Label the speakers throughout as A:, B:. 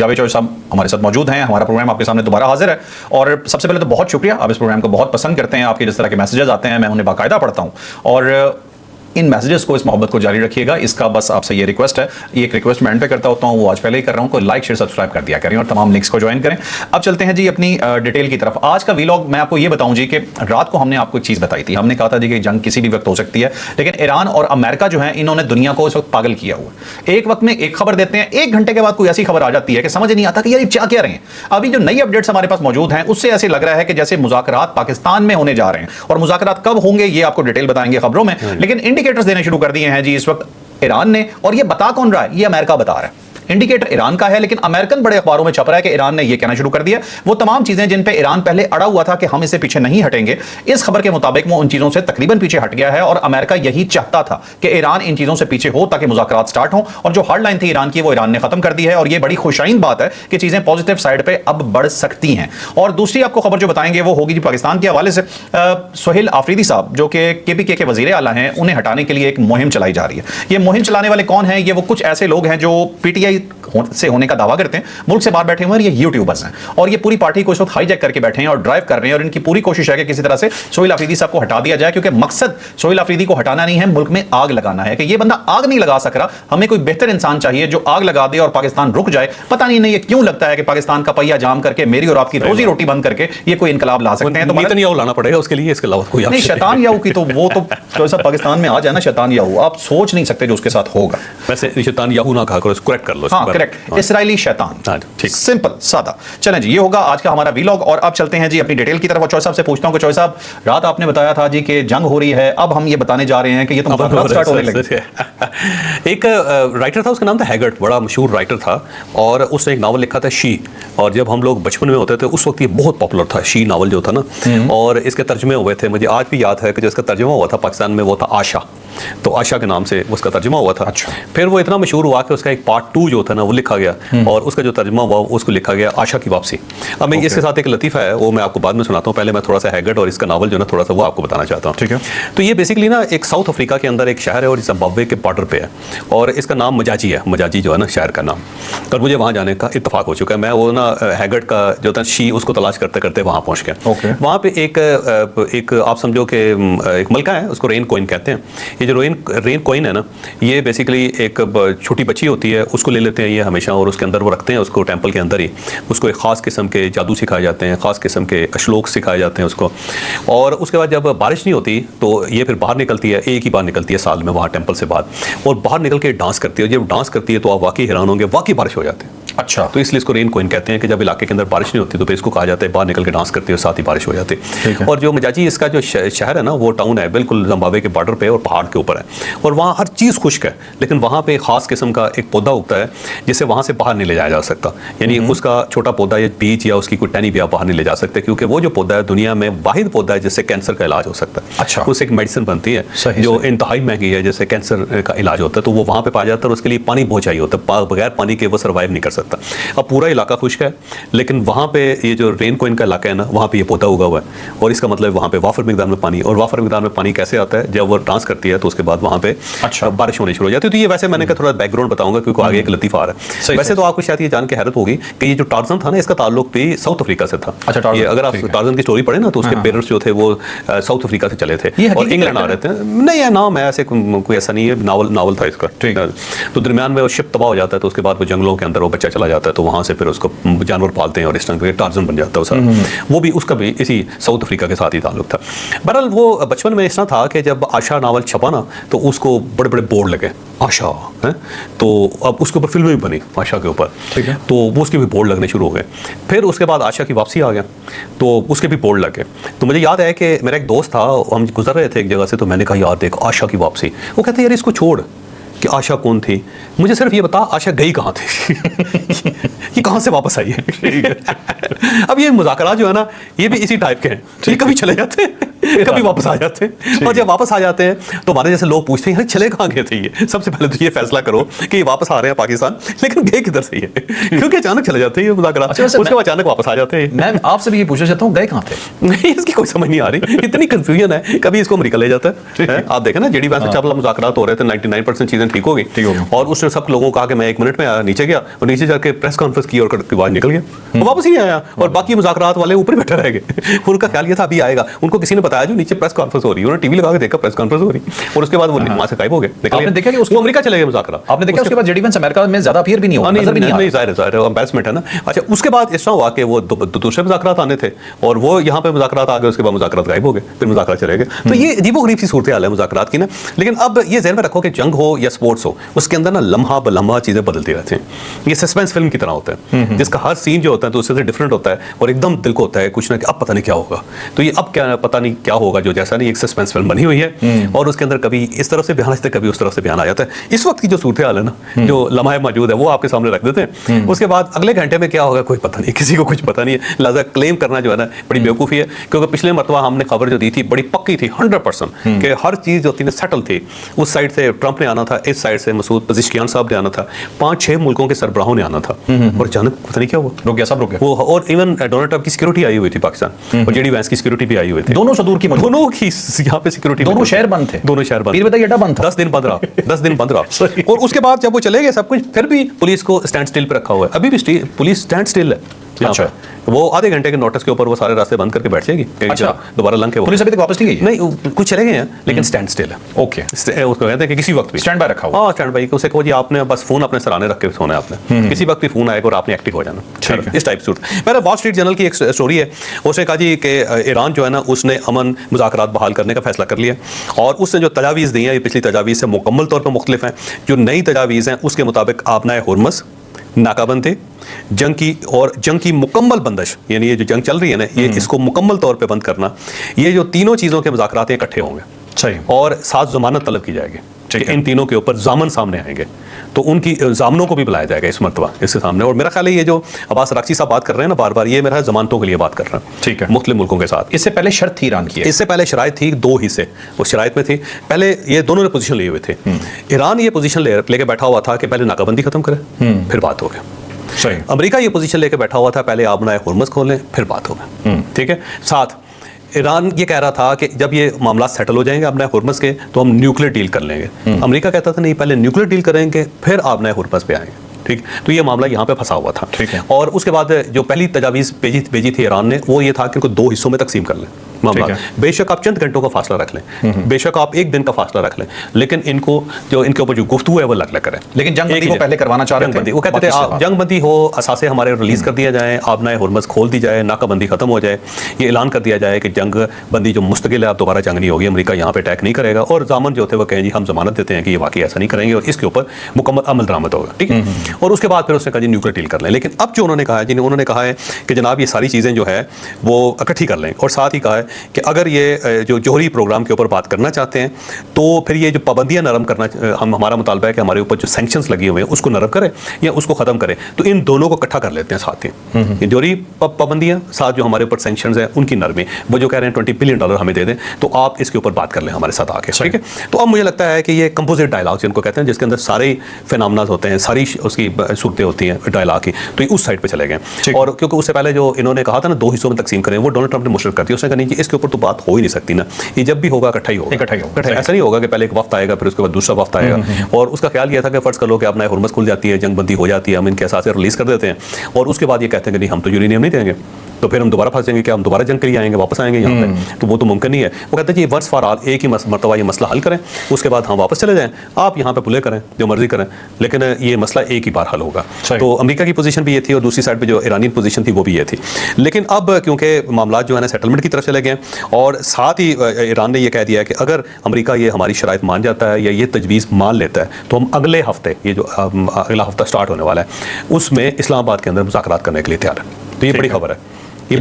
A: जावेद चौधरी साहब हमारे साथ मौजूद हैं। हमारा प्रोग्राम आपके सामने दोबारा हाजिर है और सबसे पहले तो बहुत शुक्रिया, आप इस प्रोग्राम को बहुत पसंद करते हैं। आपके जिस तरह के मैसेजेस आते हैं मैं उन्हें बाकायदा पढ़ता हूं और इन मैसेजेस को, इस मोहब्बत को जारी रखिएगा। इसका बस आपसे ये रिक्वेस्ट है, ये एक रिक्वेस्ट मैं एंड पे करता होता हूँ, वो आज पहले ही कर रहा हूँ, कोई लाइक शेयर सब्सक्राइब कर दिया करें और तमाम लिंक्स को ज्वाइन करें। अब चलते हैं जी अपनी डिटेल की तरफ। आज का वीलॉग मैं आपको ये बताऊं जी कि रात को हमने आपको एक चीज़ बताई थी, हमने कहा था जी कि जंग किसी भी वक्त हो सकती है, लेकिन ईरान और अमेरिका जो है इन्होंने दुनिया को इस वक्त पागल किया हुआ है। एक वक्त में एक खबर देते हैं, 1 घंटे के बाद कोई ऐसी खबर आ जाती है कि समझ नहीं आता कि यार क्या कह रहे हैं। अभी जो नई अपडेट्स हमारे पास मौजूद हैं उससे ऐसे लग रहा है कि जैसे मुज़ाकरात पाकिस्तान में होने जा रहे हैं, और मुज़ाकरात कब होंगे ये आपको डिटेल बताएंगे खबरों में, लेकिन इंडिकेटर्स देने शुरू कर दिए हैं जी इस वक्त ईरान ने। और ये बता कौन रहा है? ये अमेरिका बता रहा है। इंडिकेटर ईरान का है, लेकिन अमेरिकन बड़े अखबारों में छप रहा है कि ईरान ने यह कहना शुरू कर दिया वो तमाम चीजें जिन पे ईरान पहले अड़ा हुआ था कि हम इससे पीछे नहीं हटेंगे। इस खबर के मुताबिक वो उन चीजों से तकरीबन पीछे हट गया है और अमेरिका यही चाहता था कि ईरान इन चीजों से पीछे हो ताकि मुज़ाकरात स्टार्ट हो, और जो हार्ड लाइन थी ईरान की वो ईरान ने खत्म कर दी है। और ये बड़ी खुशाइन बात है कि चीजें पॉजिटिव साइड पे अब बढ़ सकती हैं। और दूसरी आपको खबर जो बताएंगे वो होगी जी पाकिस्तान के हवाले से। सोहेल आफरीदी साहब जो कि KPK के वजीर आला हैं, उन्हें हटाने के लिए एक मुहिम चलाई जा रही है। ये मुहिम चलाने वाले कौन है? ये वो कुछ ऐसे लोग हैं जो PTI से होने का दावा करते हैं, मुल्क से बाहर बैठे हुए हैं, ये यूट्यूबर्स हैं और ये पूरी पार्टी को इस वक्त हाईजैक करके बैठे हैं और ड्राइव कर रहे हैं। और इनकी पूरी कोशिश है कि किसी तरह से सोहेल आफरीदी साहब को हटा दिया जाए, क्योंकि मकसद सोहेल आफरीदी को हटाना नहीं है, मुल्क में आग लगाना है कि ये बंदा आग नहीं लगा सक रहा। हमें कोई बेहतर इंसान चाहिए जो आग लगा दे और पाकिस्तान रुक जाए। पता नहीं ये क्यों लगता है कि पाकिस्तान का पहिया जाम करके मेरी और आपकी रोजी रोटी बंद करके ये कोई इनकलाब ला सकते हैं। तो
B: नेतन्याहू लाना पड़ेगा उसके लिए, इसके अलावा कोई
A: नहीं। शैतानयाहू की तो वो तो सब पाकिस्तान में आ जाए ना, शैतानयाहू आप सोच नहीं सकते जो उसके साथ होगा।
B: वैसे शैतानयाहू ना कहा करो, करेक्ट कर लो।
A: हाँ करेक्ट, इसराइली शैतान,
B: ठीक,
A: सिंपल सादा। चलें जी, ये होगा आज का हमारा वीलॉग और अब चलते हैं जी अपनी डिटेल की तरफ। और चौधरी साहब से पूछता हूं कि चौधरी साहब, रात आपने बताया था जी कि जंग हो रही है, अब हम ये बताने जा रहे हैं कि ये तो मुज़ाकरात स्टार्ट होने लगे।
B: एक राइटर था, उसका नाम था हैगर्ट, बड़ा मशहूर राइटर था और उसने एक नावल लिखा था शी। और जब हम लोग बचपन में होते थे उस वक्त ये बहुत पॉपुलर था शी नावल जो था ना, और इसके तर्जुमे हुए थे। मुझे आज भी याद है कि जो इसका तर्जुमा हुआ था पाकिस्तान में वो था आशा, तो आशा के नाम से उसका तर्जुमा हुआ था।
A: अच्छा।
B: फिर वो इतना मशहूर हुआ कि उसका एक पार्ट 2 जो था ना वो लिखा गया और उसका जो तर्जुमा हुआ उसको लिखा गया आशा की वापसी। अब मैं इसके साथ एक लतीफ़ा है वो मैं आपको बाद में सुनाता हूँ, पहले मैं थोड़ा सा हैगर्ट और इसका नावल जो ना थोड़ा सा वो आपको बताना चाहता हूँ।
A: ठीक है।
B: तो ये बेसिकली ना एक साउथ अफ्रीका के अंदर एक शहर है और जिम्बाब्वे के बॉर्डर पे है और इसका नाम मजाजी है, मजाजी जो है ना शहर का नाम। और मुझे वहाँ जाने का इत्तेफाक हो चुका है। मैं वो ना हैगर्ट का जो था शी उसको तलाश करते करते वहाँ पहुँच गया। वहाँ पे एक आप समझो कि एक मलका है, उसको रेन कोइन कहते हैं। ये जो रेन कोइन है ना, ये बेसिकली एक छोटी बच्ची होती है, उसको ले लेते हैं ये हमेशा और उसके अंदर वो रखते हैं उसको टेंपल के अंदर ही। उसको एक ख़ास किस्म के जादू सिखाए जाते हैं, ख़ास किस्म के श्लोक सिखाए जाते हैं उसको। और उसके बाद जब बारिश नहीं होती तो ये फिर बाहर निकलती है, एक ही बार निकलती है साल में वहाँ टेंपल से बाहर, और बाहर निकल के डांस करती है। जब डांस करती है तो आप वाकई हैरान होंगे, वाकई बारिश हो जाती है।
A: अच्छा।
B: तो इसलिए इसको रेन कोइन कहते हैं कि जब इलाके के अंदर बारिश नहीं होती तो फिर इसको कहा जाता है बाहर निकल के डांस करती है और साथ ही बारिश हो जाती है। और जो मजाजी इसका जो शहर है ना वो टाउन है बिल्कुल जिम्बाब्वे के बॉर्डर पे और पहाड़ के ऊपर है और वहाँ हर चीज़ खुश्क है, लेकिन वहाँ पे ख़ास किस्म का एक पौधा उगता है जिसे वहाँ से बाहर नहीं ले जाया जा सकता। यानी उसका छोटा पौधा या बीज या उसकी कोई टहनी भी आप बाहर नहीं ले जा सकते, क्योंकि वो जो पौधा है दुनिया में वाहिद पौधा है जिससे कैंसर का इलाज हो सकता है।
A: अच्छा।
B: उससे एक मेडिसिन बनती है जो इंतहाई महंगी है, जैसे कैंसर का इलाज होता है, तो वो वहाँ पे पाया जाता है और उसके लिए पानी बहुत चाहिए होता है, बगैर पानी के वो सर्वाइव नहीं कर सकता। अब पूरा इलाका खुश्क है, लेकिन वहाँ पे ये जो रेन कोइन का इलाका है ना वहाँ पे ये पौधा उगा हुआ है और इसका मतलब वहाँ पे वाफर मिकदार में पानी, और वाफर मिकदार में पानी कैसे आता है? जब वो डांस करती है तो उसके बाद वहाँ पे बारिश होनी शुरू हो जाती है। तो ये वैसे मैंने कहा थोड़ा बैकग्राउंड बताऊंगा क्योंकि आगे एक लतीफ़ा आ रहा है। वैसे तो आपको शायद ये जान के हैरत होगी कि ये जो टार्ज़न था ना इसका ताल्लुक भी साउथ अफ्रीका से था।
A: अच्छा।
B: ये अगर आप टार्ज़न की स्टोरी पढ़े ना तो उसके पेरेंट्स जो थे वो साउथ अफ्रीका से चले थे और इंग्लैंड आ रहे थे। नहीं है नाम है ऐसे कोई ऐसा नहीं है, नावल था इसका। तो दरमियान में वो शिप तबाह हो जाता है तो उसके बाद वो जंगलों के अंदर वो बच्चा चला जाता है, तो वहाँ से फिर उसको जानवर पालते हैं और इस तरह के टार्ज़न बन जाता है सारा। वो भी उसका भी इसी साउथ अफ्रीका के साथ ही ताल्लुक था। बहरहाल वो बचपन में इस तरह था कि जब आशा नावल छपा ना तो उसको बड़े बड़े बोर्ड लगे आशा है, तो अब उसके ऊपर फिल्में भी बनी आशा के ऊपर, तो वो उसके भी बोर्ड लगने शुरू हो गए। फिर उसके बाद आशा की वापसी आ गया तो उसके भी बोर्ड लगे। तो मुझे याद है कि मेरा एक दोस्त था, हम गुजर रहे थे एक जगह से, तो मैंने कहा यार देख आशा की वापसी। वो कहते यार इसको छोड़ कि आशा कौन थी, मुझे सिर्फ ये बता आशा गई कहाँ थी ये कहाँ से वापस आई है अब ये मुज़ाकरात जो है ना ये भी इसी टाइप के हैं, ये कभी चले जाते हैं कभी वापस आ जाते हैं। और जब वापस आ जाते हैं तो हमारे जैसे लोग पूछते हैं यार चले कहाँ गए थे ये। सबसे पहले तो ये फैसला करो कि ये वापस आ रहे हैं पाकिस्तान, लेकिन गए किधर से ये, क्योंकि अचानक चले जाते हैं ये मुज़ाकरात, उसके बाद अचानक वापस आ जाते हैं।
A: मैं आपसे भी ये पूछना चाहता हूँ, गए कहाँ थे?
B: नहीं, इसकी कोई समझ नहीं आ रही, इतनी कंफ्यूजन है। कभी इसको अमेरिका ले जाता है, आप देखें ना जेडी वैंस से चावला मुज़ाकरात हो रहे थे, 99% चीजें ठीक हो गई, और उसने सब लोगों को कहा कि मैं 1 मिनट में आया, नीचे गया और नीचे जाके प्रेस कॉन्फ्रेंस की और बाद निकल गया, वो वापस ही आया, और बाकी मुज़ाकरात वाले ऊपर बैठे रह गए। उनका ख्याल ये था अभी आएगा, उनको किसी ने बताया जो नीचे प्रेस कॉन्फ्रेंस हो रही है, उन्होंने टीवी लगा के देखा प्रेस कॉन्फ्रेंस हो रही, और उसके बाद वो वहां से गायब हो गए।
A: आपने देखा कि
B: उसको अमेरिका चले गए मुज़ाकरात,
A: आपने देखा उसके बाद जेडी वैंस अमेरिका में ज्यादा अपीयर भी नहीं हुआ, नजर भी नहीं
B: जाहिर है एम्बैरेसमेंट है ना। अच्छा, उसके बाद इस तरह हुआ कि वो दूसरे मुज़ाकरात आने थे और वो यहाँ पे मुज़ाकरात आ गए, उसके बाद मुज़ाकरात गायब हो गए, फिर मुज़ाकरात चले गए। तो ये अजीबो-गरीब सी सूरत हाल है मुज़ाकरात की ना। लेकिन अब ये ज़हन में रखो कि जंग हो या स्पोर्ट्स हो, उसके अंदर ना लम्हा ब लम्हा चीज़ें बदलती रहती हैं। ये सस्पेंस फिल्म की तरह होता है, जिसका हर सीन जो होता है तो उससे डिफरेंट होता है, और एकदम दिल को होता है कुछ ना कि अब पता नहीं क्या होगा। तो ये अब क्या पता नहीं क्या होगा, जो जैसा नहीं एक सस्पेंस फिल्म बनी हुई है, और उसके अंदर कभी इस तरफ से बयान आते कभी उस तरफ से बयान आ जाता है। इस वक्त की जो सूरत हाल है ना, जो लम्हा मौजूद है वो आपके सामने रख देते हैं, उसके बाद अगले घंटे में क्या होगा कोई पता नहीं, किसी को कुछ पता नहीं है। लिहाजा क्लेम करना जो है ना बड़ी बेवकूफ़ी है, क्योंकि पिछले मरतबा हमने खबर जो दी थी बड़ी पक्की थी 100% कि हर चीज़ जो थी ना सेटल थी। उस साइड से ट्रंप ने आना था, इस साइड से मसूद पज़ेश्कियान साहब ने आना था, 5-6 मुल्कों के सरबराहों ने आना था, और अचानक पता नहीं क्या हुआ,
A: रुक गया, सब रुक गया
B: वो। और इवन डोनाल्ड ट्रंप की सिक्योरिटी आई हुई थी पाकिस्तान, और जेडी वैंस की सिक्योरिटी भी आई हुई थी,
A: दोनों सदूर की,
B: दोनों की यहाँ पे सिक्योरिटी,
A: दोनों शहर बंद थे,
B: दोनों शहर बंद,
A: पीर अड्डा बंद था,
B: 10 दिन बंद रहा, 10 दिन बंद रहा। और उसके बाद जब वो चले गए सब कुछ, फिर भी पुलिस को स्टैंड स्टिल पे रखा हुआ है, अभी भी पुलिस स्टैंड स्टिल है। अच्छा, वो आधे घंटे के नोटिस के ऊपर वो सारे रास्ते बंद करके बैठ जाएगी। अच्छा, दोबारा लंग के
A: पुलिस अभी तक वापस नहीं गई?
B: नहीं, कुछ चले गए हैं लेकिन स्टैंड स्टिल है।
A: ओके,
B: उसको कहते हैं कि किसी वक्त भी
A: स्टैंड बाय रखा हुआ।
B: हाँ, स्टैंड बाय। उसे कहो जी आपने बस फोन अपने सराहने रख के सोना है, आपने किसी वक्त भी फोन आएगा और आपने एक्टिव हो जाना, इस टाइप सूरत। मेरा वॉल स्ट्रीट जर्नल की एक स्टोरी है, उसने कहा जी कि ईरान जो है ना उसने अमन मुज़ाकरात बहाल करने का फैसला कर लिया, और उसने जो तजावीज़ दी हैं ये पिछली तजावीज़ से मुकम्मल तौर पर मुख्तलिफ हैं। जो नई तजावीज़ हैं उसके मुताबिक आबनाए हुर्मस, नाकाबंदी, जंग की मुकम्मल बंदिश, यानी ये जो जंग चल रही है ना ये इसको मुकम्मल तौर पे बंद करना, ये जो तीनों चीज़ों के मुज़ाकरात इकट्ठे होंगे।
A: सही।
B: और साथ ज़मानत तलब की जाएगी कि इन तीनों के ऊपर जामन सामने आएंगे, तो उनकी जामनों को भी बुलाया जाएगा इस मरतबा इसके सामने। और मेरा ख्याल है ये जो अब्बास अराग़ची साहब बात कर रहे हैं ना बार बार, ये मेरा जमानतों के लिए बात कर रहे हैं, ठीक है, मुख्तलिफ मुल्कों के साथ।
A: इससे पहले शर्त थी ईरान की,
B: इससे पहले शराइत थी 2 हिस्से, उस शराइत में थी पहले ये दोनों ने पोजीशन लिए हुए थे। ईरान ये पोजीशन लेके बैठा हुआ था कि पहले नाकाबंदी खत्म करें फिर बात होगी।
A: सही।
B: अमेरिका ये पोजीशन लेके बैठा हुआ था पहले आबनाए हुर्मस खोलें फिर बात होगी, ठीक है। साथ ईरान ये कह रहा था कि जब ये मामला सेटल हो जाएंगे आबनाए हुर्मस के तो हम न्यूक्लियर डील कर लेंगे। अमेरिका कहता था नहीं, पहले न्यूक्लियर डील करेंगे फिर आबनाए हुर्मस पे आएंगे, ठीक। तो ये मामला यहाँ पे फंसा हुआ था, ठीक है। और उसके बाद जो पहली तजावीज़ भेजी थी ईरान ने वो ये था कि इनको 2 हिस्सों में तकसीम कर लें मामला। बेशक आप चंद घंटों का फासला रख लें, बेशक आप 1 दिन का फासला रख लें, लेकिन इनको जो इनके ऊपर जो गुफ्तगू है वो अलग करें।
A: लेकिन जंग को पहले करवाना चाह रहे थे,
B: वो कहते थे जंग बंदी हो, असासे हमारे रिलीज कर दिया जाए, आबनाए हुर्मस खोल दी जाए, नाकाबंदी खत्म हो जाए, ये ऐलान कर दिया जाए कि जंग बंदी जो मुस्तकिल है अब दोबारा जंग नहीं होगी, अमेरिका यहाँ पे अटैक नहीं करेगा, और जामन जो थे वो कहें जी हम जमानत देते हैं कि ये वाकई ऐसा नहीं करेंगे और इसके ऊपर मुकम्मल अमल दरामद होगा, ठीक है। और उसके बाद फिर उसने कहा जी न्यूक्लियर डील कर लें। लेकिन अब जो उन्होंने कहा है उन्होंने कहा है कि जनाब ये सारी चीज़ें जो है वो इकट्ठी कर लें, और साथ ही कहा है कि अगर ये जो जोहरी प्रोग्राम के ऊपर बात करना चाहते हैं तो फिर ये जो पाबंदियां नरम करना, हमारा मुतालबा है कि हमारे ऊपर जो सैंक्शंस लगे हुए हैं उसको नरम करें या उसको ख़त्म करें। तो इन दोनों को इकट्ठा कर लेते हैं साथ ही, जोहरी पाबंदियां साथ जो हमारे ऊपर सैंक्शंस हैं उनकी नरमी। वो जो कह रहे हैं $20 बिलियन हमें दे दें तो आप इसके ऊपर बात कर लें हमारे साथ आके, ठीक है। तो अब मुझे लगता है कि ये कंपोजिट डायलॉग जिनको कहते हैं, जिसके अंदर सारे फिनोमेना होते हैं, सारी उसकी सूरतें होती हैं डायलॉग की, तो ये उस साइड पर चले गए। और क्योंकि उससे पहले जो इन्होंने कहा था ना 2 हिस्सों में तकसीम करें, वो डोनाल्ड ट्रंप ने मुशर्रफ कर दिया। उसने कहा नहीं इसके ऊपर तो बात हो ही नहीं सकती ना, ये जब भी होगा इकट्ठा ही होगा। ऐसा नहीं होगा कि पहले एक वक्त आएगा फिर उसके बाद दूसरा वक्त आएगा। और उसका ख्याल ये था कि फर्ज कर लो कि आबनाए हुर्मस खुल जाती है, जंग बंदी हो जाती है, हम इनके एहसास रिलीज कर देते हैं, और उसके बाद ये कहते हैं कि नहीं हम तो यूरेनियम नहीं देंगे, तो फिर हम दोबारा फंस जाएंगे, क्या हम दोबारा जंग के लिए आएंगे, वापस आएंगे यहाँ पे, तो वो तो मुमकिन नहीं है। वो कहते हैं कि वंस फॉर ऑल एक ही मरतबा ये मसला हल करें, उसके बाद हम वापस चले जाएं, आप यहाँ पे पुले करें जो मर्जी करें, लेकिन ये मसला एक ही बार हल होगा। तो अमेरिका की पोजीशन भी ये थी और दूसरी साइड पे जो ईरानियन पोजीशन थी वो भी ये थी। लेकिन अब क्योंकि मामला जो है ना सेटलमेंट की तरफ चले गए, और साथ ही ईरान ने यह कह दिया कि अगर अमेरिका ये हमारी शराइत मान जाता है या ये तजवीज़ मान लेता है तो हम अगले हफ्ते, ये जो अगला हफ्ता स्टार्ट होने वाला है उसमें इस्लामाबाद के अंदर मुज़ाकरात करने के लिए तैयार है। तो ये बड़ी खबर है, ये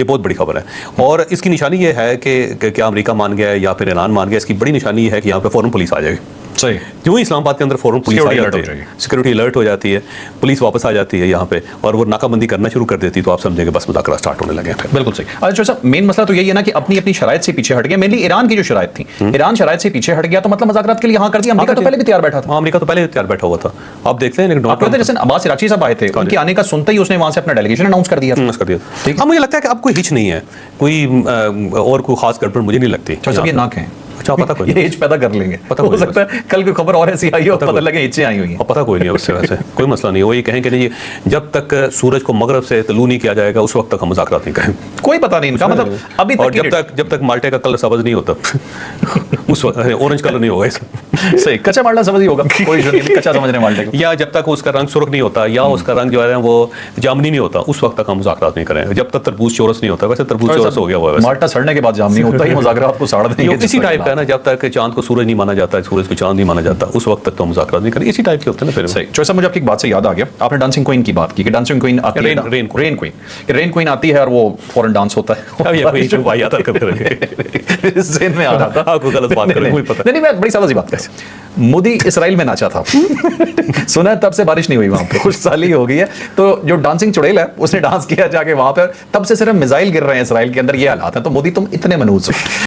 B: बहुत बड़ी खबर है। और इसकी निशानी ये है कि क्या अमेरिका मान गया है या फिर ईरान मान गया, इसकी बड़ी निशानी ये है कि यहाँ पे फ़ौरन पुलिस आ जाएगी।
A: सही।
B: जो ही इस्लामाबाद के अंदर फौरन पुलिस आ
A: Security alert
B: जाती
A: हो
B: है,
A: जाएगी।
B: सिक्योरिटी अलर्ट हो जाती है, पुलिस वापस आ जाती है यहाँ पे और वो नाकाबंदी करना शुरू कर देती है, तो आप समझेंगे बस मुज़ाकरा स्टार्ट होने लगे हैं।
A: बिल्कुल सही। अच्छा साहब, मेन मसला तो यही है ना कि अपनी अपनी शराइत से पीछे हट गया। मेनली ईरान की जो शराइत थी, ईरान शराइत से पीछे हट गया, तो मतलब मुज़ाकरात के लिए यहाँ कर दिया। अमेरिका तो पहले भी तैयार बैठा था।
B: अमेरिका तो पहले तैयार बैठा हुआ था, आप देखते हैं। लेकिन
A: आप कहते हैं जैसे अब्बास इराची साहब आए थे, उनके आने का सुनते ही उसने वहां से अपना डेलीगेशन अनाउंस कर दिया।
B: कर दिया। हाँ, मुझे लगता है कि अब कोई हिच नहीं है, कोई और कोई खास गड़बड़ मुझे नहीं लगती।
A: अच्छा, सब ये नाक हैं।
B: अच्छा, पता कोई
A: ये एज पैदा कर लेंगे,
B: पता
A: हो सकता है कल कोई खबर और ऐसी आई हो, पता लगे एजें आई हुई हैं।
B: और पता कोई नहीं है उससे, वैसे कोई मसला नहीं है। वो ये कहें कि नहीं, जब तक सूरज को मगरब से तलू नहीं किया जाएगा उस वक्त तक हम मुज़ाकरात नहीं करें।
A: कोई पता नहीं इनका, मतलब अभी
B: और
A: तक
B: जब तक माल्टे का कलर सब्ज नहीं होता उस वक्त ऑरेंज कलर नहीं होगा इसका।
A: सही, कच्चा माल्टा समझ ही होगा, कोई इशू नहीं, कच्चा समझ रहे हैं माल्टे को।
B: या जब तक उसका रंग सुर्ख नहीं होता, या उसका रंग जो है वो जामनी नहीं होता, उस वक्त तक हम मुज़ाकरात नहीं करें। जब तक तरबूज चौरस नहीं होता, वैसे तरबूज चौरस हो गया हुआ है।
A: माल्टा सड़ने के बाद जाम नहीं होता, ये मुज़ाकरात को साड़ देंगे।
B: इसी टाइप का ना, जब तक चांद को सूरज नहीं माना जाता, सूरज को चांद नहीं माना जाता, उस वक्त तक तो मुज़ाकरात नहीं करें। इसी टाइप के होते हैं ना फिर।
A: सही। चौसा, मुझे आपकी बात से याद आ गया, आपने डांसिंग क्वीन की बात की कि डांसिंग क्वीन आती है, रेन क्वीन आती है और वो फौरन डांस होता है।
B: अब ये कोई जो भाई आता करते रहे
A: ज़हन में आ रहा था,
B: आपको गलत बात करें, मुझे पता
A: नहीं, मैं बड़ी सादा सी बात कर। मोदी इसराइल में नाचा था सुना है, तब से बारिश नहीं हुई वहां पे, कुछ साल ही हो गई है। तो जो डांसिंग चुड़ैल है उसने डांस किया जाके वहां पर, तब से सिर्फ मिसाइल गिर रहे हैं इसराइल के अंदर, ये हालात है। तो मोदी तुम इतने मनहूस हो।